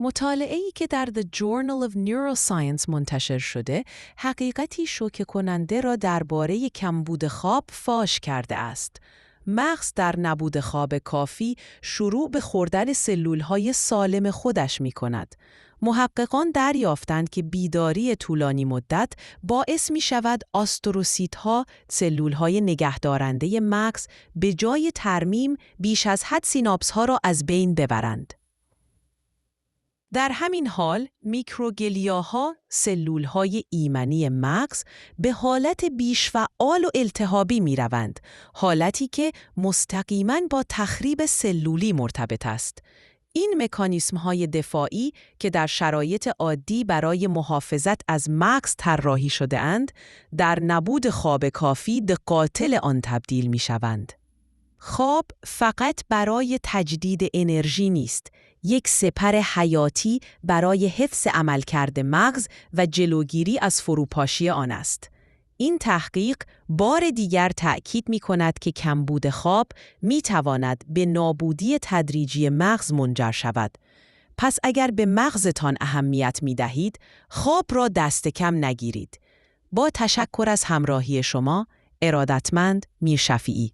مطالعه‌ای که در The Journal of Neuroscience منتشر شده، حقیقتی شوکه کننده را درباره کمبود خواب فاش کرده است. مغز در نبود خواب کافی شروع به خوردن سلول‌های سالم خودش می‌کند. محققان دریافتند که بیداری طولانی مدت باعث می‌شود آستروسیت‌ها، سلول‌های نگهدارنده مغز، به جای ترمیم بیش از حد سیناپس‌ها را از بین ببرند. در همین حال، میکروگلیاها، سلولهای ایمنی مغز، به حالت بیش‌فعال و التهابی می‌روند، حالتی که مستقیماً با تخریب سلولی مرتبط است. این مکانیسم‌های دفاعی که در شرایط عادی برای محافظت از مغز طراحی شده‌اند، در نبود خواب کافی به قاتل آن تبدیل می‌شوند. خواب فقط برای تجدید انرژی نیست، یک سپر حیاتی برای حفظ عملکرد مغز و جلوگیری از فروپاشی آن است. این تحقیق بار دیگر تأکید می‌کند که کمبود خواب می‌تواند به نابودی تدریجی مغز منجر شود. پس اگر به مغزتان اهمیت می‌دهید، خواب را دست کم نگیرید. با تشکر از همراهی شما، ارادتمند میرشفیعی.